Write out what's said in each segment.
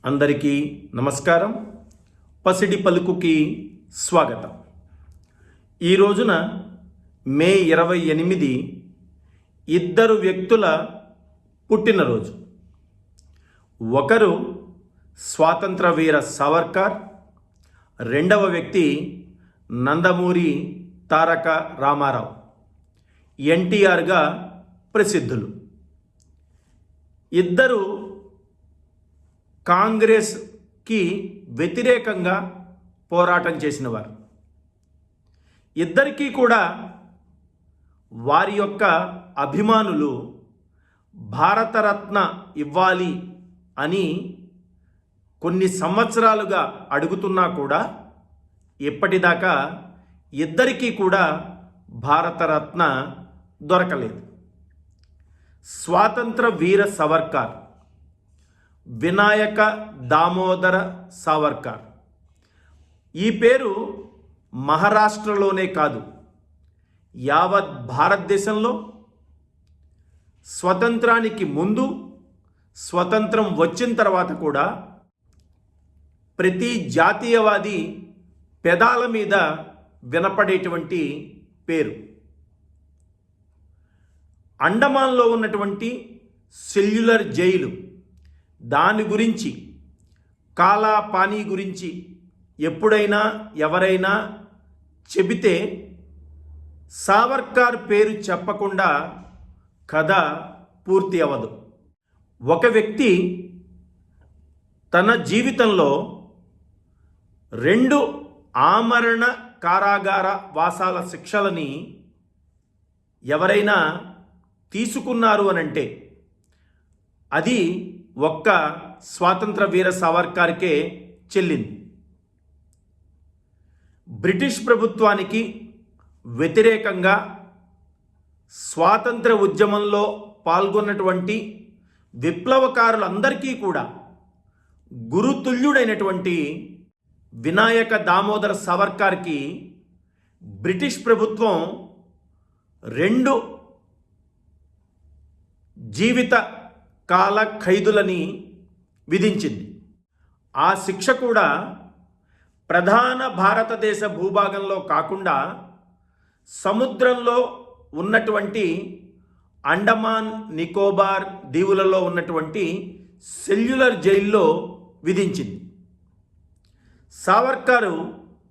అందరికీ నమస్కారం. పసిడి పలుకుకి స్వాగతం. ఈ రోజున మే 28 ఇద్దరు వ్యక్తుల పుట్టినరోజు. ఒకరు స్వాతంత్ర వీర సావర్కర్, రెండవ వ్యక్తి నందమూరి తారక రామారావు, ఎన్టీఆర్గా ప్రసిద్ధులు. ఇద్దరు కాంగ్రెస్కి వ్యతిరేకంగా పోరాటం చేసినవారు. ఇద్దరికీ కూడా వారి యొక్క అభిమానులు భారతరత్న ఇవ్వాలి అని కొన్ని సంవత్సరాలుగా అడుగుతున్నా కూడా ఇప్పటిదాకా ఇద్దరికీ కూడా భారతరత్న దొరకలేదు. స్వాతంత్ర వీర సావర్కర్ వినాయక దామోదర సావర్కర్. ఈ పేరు మహారాష్ట్రలోనే కాదు, యావత్ భారతదేశంలో స్వతంత్రానికి ముందు, స్వతంత్రం వచ్చిన తర్వాత కూడా ప్రతి జాతీయవాది పెదాల మీద వినపడేటువంటి పేరు. అండమాన్లో ఉన్నటువంటి సెల్యులర్ జైలు, దాని గురించి, కాలా పానీ గురించి ఎప్పుడైనా ఎవరైనా చెబితే సావర్కర్ పేరు చెప్పకుండా కథ పూర్తి అవ్వదు. ఒక వ్యక్తి తన జీవితంలో 2 ఆమరణ కారాగార వాసాల శిక్షలని ఎవరైనా తీసుకున్నారు అనంటే అది ఒక్క స్వాతంత్ర వీర సావర్కర్కే చెల్లింది. బ్రిటిష్ ప్రభుత్వానికి వ్యతిరేకంగా స్వాతంత్ర ఉద్యమంలో పాల్గొన్నటువంటి విప్లవకారులందరికీ కూడా గురుతుల్యుడైనటువంటి వినాయక దామోదర సావర్కర్కి బ్రిటిష్ ప్రభుత్వం 2 జీవిత కాల ఖైదులని విధించింది. ఆ శిక్ష కూడా ప్రధాన భారతదేశ భూభాగంలో కాకుండా సముద్రంలో ఉన్నటువంటి అండమాన్ నికోబార్ దీవులలో ఉన్నటువంటి సెల్యులర్ జైల్లో విధించింది. సావర్కర్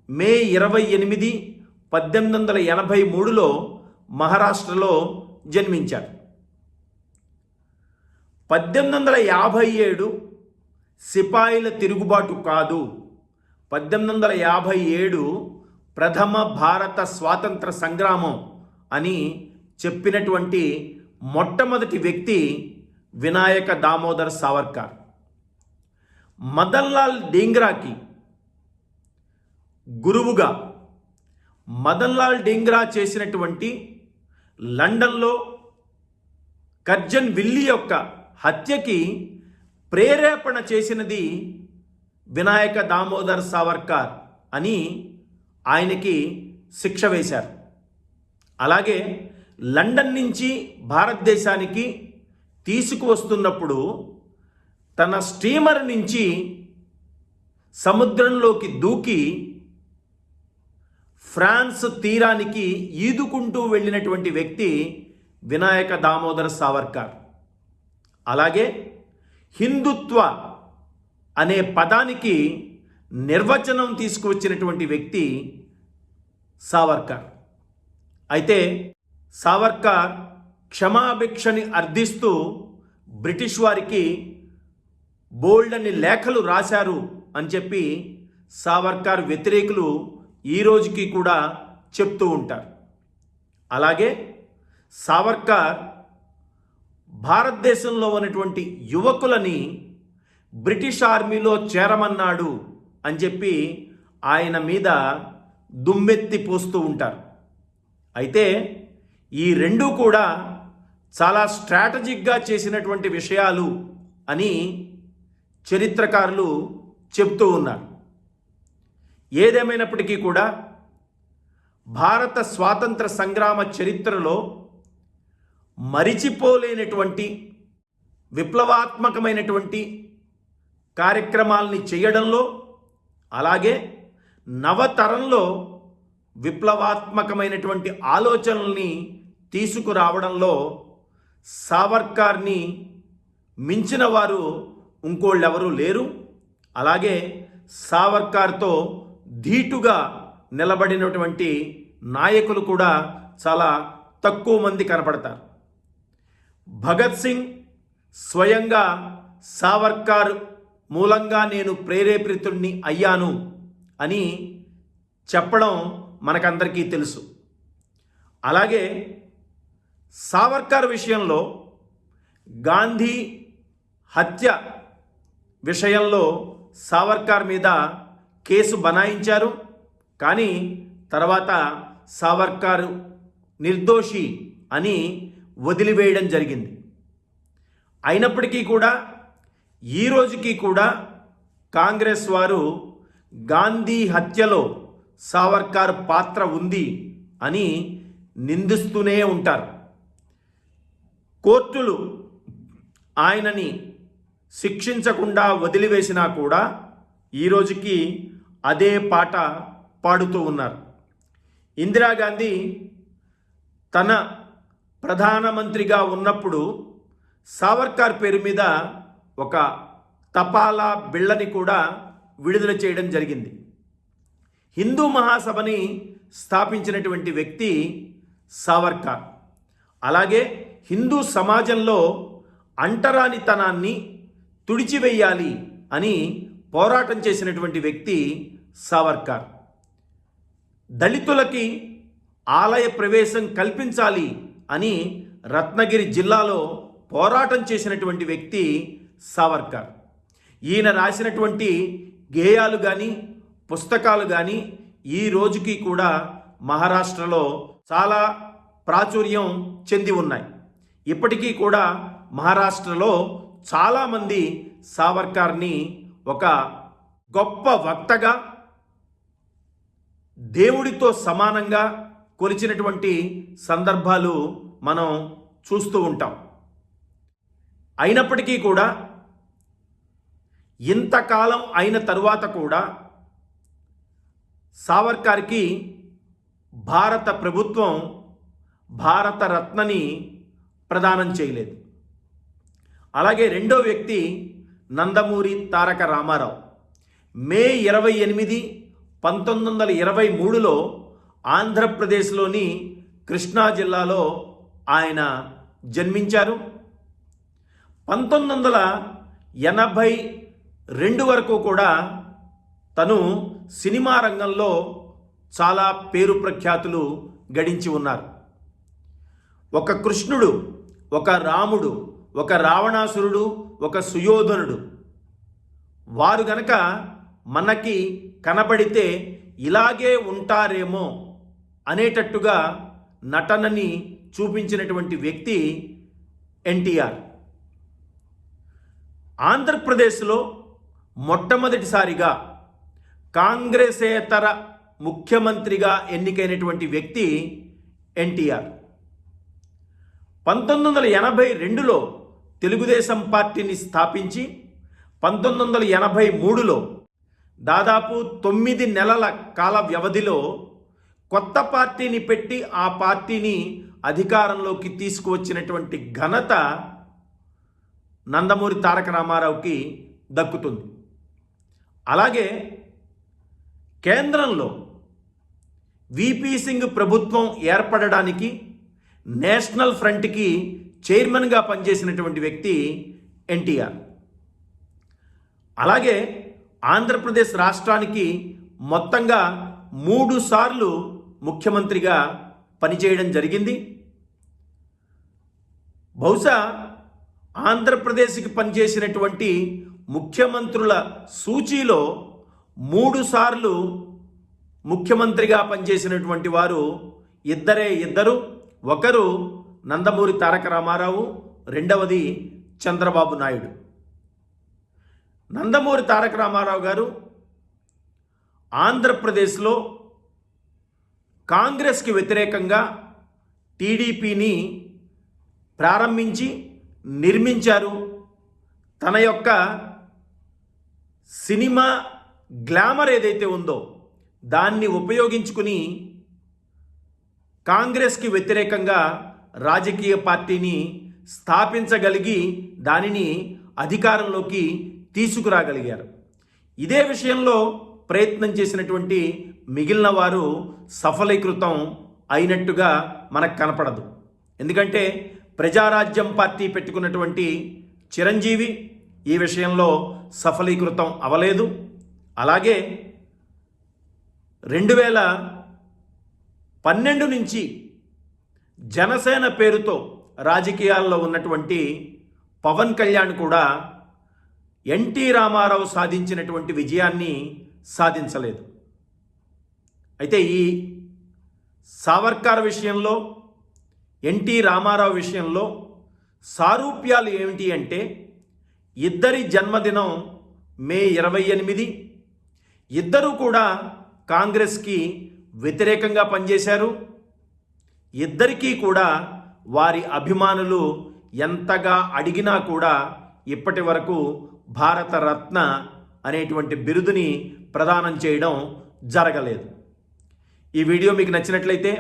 మే 28, 1883లో మహారాష్ట్రలో జన్మించారు. 1857 సిపాయిల తిరుగుబాటు కాదు, 1857 ప్రథమ భారత స్వాతంత్ర సంగ్రామం అని చెప్పినటువంటి మొట్టమొదటి వ్యక్తి వినాయక దామోదర్ సావర్కర్. మదన్లాల్ డింగ్రాకి గురువుగా మదన్లాల్ డింగ్రా చేసినటువంటి లండన్లో కర్జన్ విల్లీ యొక్క హత్యకి ప్రేరేపణ చేసినది వినాయక దామోదర్ సావర్కర్ అని ఆయనకి శిక్ష వేశారు. అలాగే లండన్ నుంచి భారతదేశానికి తీసుకువస్తున్నప్పుడు తన స్టీమర్ నుంచి సముద్రంలోకి దూకి ఫ్రాన్స్ తీరానికి ఈదుకుంటూ వెళ్ళినటువంటి వ్యక్తి వినాయక దామోదర సావర్కర్. అలాగే హిందుత్వ అనే పదానికి నిర్వచనం తీసుకువచ్చినటువంటి వ్యక్తి సావర్కర్. అయితే సావర్కర్ క్షమాభిక్షని అర్థిస్తూ బ్రిటిష్ వారికి బోల్డ్ అని లేఖలు రాశారు అని చెప్పి సావర్కర్ వ్యతిరేకులు ఈ రోజుకి కూడా చెప్తూ ఉంటారు. అలాగే సావర్కర్ భారతదేశంలో ఉన్నటువంటి యువకులని బ్రిటిష్ ఆర్మీలో చేరమన్నాడు అని చెప్పి ఆయన మీద దుమ్మెత్తి పోస్తూ ఉంటారు. అయితే ఈ 2 కూడా చాలా స్ట్రాటజిక్గా చేసినటువంటి విషయాలు అని చరిత్రకారులు చెప్తూ ఉన్నారు. ఏదేమైనప్పటికీ కూడా భారత స్వాతంత్ర సంగ్రామ చరిత్రలో మరిచిపోలేనటువంటి విప్లవాత్మకమైనటువంటి కార్యక్రమాల్ని చేయడంలో, అలాగే నవతరంలో విప్లవాత్మకమైనటువంటి ఆలోచనల్ని తీసుకురావడంలో సావర్కర్ని మించిన వారు ఇంకోళ్ళెవరూ లేరు. అలాగే సావర్కర్తో ధీటుగా నిలబడినటువంటి నాయకులు కూడా చాలా తక్కువ మంది కనపడతారు. భగత్ సింగ్ స్వయంగా సావర్కర్ మూలంగా నేను ప్రేరేపితుడిని అయ్యాను అని చెప్పడం మనకందరికీ తెలుసు. అలాగే సావర్కర్ విషయంలో గాంధీ హత్య విషయంలో సావర్కర్ మీద కేసు బనాయించారు. కానీ తర్వాత సావర్కర్ నిర్దోషి అని వదిలివేయడం జరిగింది. అయినప్పటికీ కూడా ఈ రోజుకి కూడా కాంగ్రెస్ వారు గాంధీ హత్యలో సావర్కర్ పాత్ర ఉంది అని నిందిస్తూనే ఉంటారు. కోర్టులు ఆయనని శిక్షించకుండా వదిలివేసినా కూడా ఈ రోజుకి అదే పాట పాడుతూ ఉన్నారు. ఇందిరాగాంధీ తన ప్రధానమంత్రిగా ఉన్నప్పుడు సావర్కర్ పేరు మీద ఒక తపాలా బిళ్ళని కూడా విడుదల చేయడం జరిగింది. హిందూ మహాసభని స్థాపించినటువంటి వ్యక్తి సావర్కర్. అలాగే హిందూ సమాజంలో అంటరానితనాన్ని తుడిచివేయాలి అని పోరాటం చేసినటువంటి వ్యక్తి సావర్కర్. దళితులకి ఆలయ ప్రవేశం కల్పించాలి అని రత్నగిరి జిల్లాలో పోరాటం చేసినటువంటి వ్యక్తి సావర్కర్. ఈయన రాసినటువంటి గేయాలు కానీ పుస్తకాలు కానీ ఈ రోజుకి కూడా మహారాష్ట్రలో చాలా ప్రాచుర్యం చెంది ఉన్నాయి. ఇప్పటికీ కూడా మహారాష్ట్రలో చాలామంది సావర్కర్ని ఒక గొప్ప వక్తగా, దేవుడితో సమానంగా కొలిచినటువంటి సందర్భాలు మనం చూస్తూ ఉంటాం. అయినప్పటికీ కూడా ఇంతకాలం అయిన తరువాత కూడా సావర్కర్కి భారత ప్రభుత్వం భారత రత్నని ప్రదానం చేయలేదు. అలాగే రెండో వ్యక్తి నందమూరి తారక రామారావు. మే 28, 1923లో ఆంధ్రప్రదేశ్లోని కృష్ణా జిల్లాలో ఆయన జన్మించారు. 1982 వరకు కూడా తను సినిమా రంగంలో చాలా పేరు ప్రఖ్యాతులు గడించి ఉన్నారు. ఒక కృష్ణుడు, ఒక రాముడు, ఒక రావణాసురుడు, ఒక సుయోధనుడు, వారు గనక మనకి కనబడితే ఇలాగే ఉంటారేమో అనేటట్టుగా నటనని చూపించినటువంటి వ్యక్తి ఎన్టీఆర్. ఆంధ్రప్రదేశ్లో మొట్టమొదటిసారిగా కాంగ్రెసేతర ముఖ్యమంత్రిగా ఎన్నికైనటువంటి వ్యక్తి ఎన్టీఆర్. 1982లో తెలుగుదేశం పార్టీని స్థాపించి 1983లో దాదాపు 9 నెలల కాల వ్యవధిలో కొత్త పార్టీని పెట్టి ఆ పార్టీని అధికారంలోకి తీసుకువచ్చినటువంటి ఘనత నందమూరి తారక రామారావుకి దక్కుతుంది. అలాగే కేంద్రంలో విపి సింగ్ ప్రభుత్వం ఏర్పడడానికి నేషనల్ ఫ్రంట్కి చైర్మన్గా పనిచేసినటువంటి వ్యక్తి ఎన్టీఆర్. అలాగే ఆంధ్రప్రదేశ్ రాష్ట్రానికి మొత్తంగా 3 సార్లు ముఖ్యమంత్రిగా పనిచేయడం జరిగింది. బహుశా ఆంధ్రప్రదేశ్కి పనిచేసినటువంటి ముఖ్యమంత్రుల సూచీలో 3 సార్లు ముఖ్యమంత్రిగా పనిచేసినటువంటి వారు ఇద్దరు. ఒకరు నందమూరి తారక రామారావు, రెండవది చంద్రబాబు నాయుడు. నందమూరి తారక రామారావు గారు ఆంధ్రప్రదేశ్లో కాంగ్రెస్కి వ్యతిరేకంగా టీడీపీని ప్రారంభించి నిర్మించారు. తన యొక్క సినిమా గ్లామర్ ఏదైతే ఉందో దాన్ని ఉపయోగించుకుని కాంగ్రెస్కి వ్యతిరేకంగా రాజకీయ పార్టీని స్థాపించగలిగి దానిని అధికారంలోకి తీసుకురాగలిగారు. ఇదే విషయంలో ప్రయత్నం చేసినటువంటి మిగిలిన వారు సఫలీకృతం అయినట్టుగా మనకు కనపడదు. ఎందుకంటే ప్రజారాజ్యం పార్టీ పెట్టుకున్నటువంటి చిరంజీవి ఈ విషయంలో సఫలీకృతం అవలేదు. అలాగే 2012 నుంచి జనసేన పేరుతో రాజకీయాల్లో ఉన్నటువంటి పవన్ కళ్యాణ్ కూడా ఎన్టీ రామారావు సాధించినటువంటి విజయాన్ని సాధించలేదు. అయితే ఈ సావర్కర్ విషయంలో, ఎన్టీ రామారావు విషయంలో సారూప్యాలు ఏమిటి అంటే, ఇద్దరి జన్మదినం మే 28. ఇద్దరూ కూడా కాంగ్రెస్కి వ్యతిరేకంగా పనిచేశారు. ఇద్దరికీ కూడా వారి అభిమానులు ఎంతగా అడిగినా కూడా ఇప్పటి వరకు భారతరత్న అనేటువంటి బిరుదుని ప్రదానం చేయడం జరగలేదు. ఈ వీడియో మీకు నచ్చినట్లయితే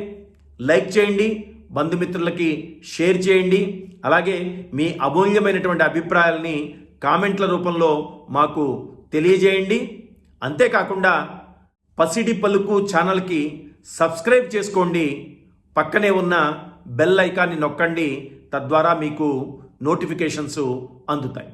లైక్ చేయండి, బంధుమిత్రులకి షేర్ చేయండి. అలాగే మీ అమూల్యమైనటువంటి అభిప్రాయాలని కామెంట్ల రూపంలో మాకు తెలియజేయండి. అంతేకాకుండా పసిడి పలుకు ఛానల్కి సబ్స్క్రైబ్ చేసుకోండి. పక్కనే ఉన్న బెల్ ఐకాన్ని నొక్కండి. తద్వారా మీకు నోటిఫికేషన్స్ అందుతాయి.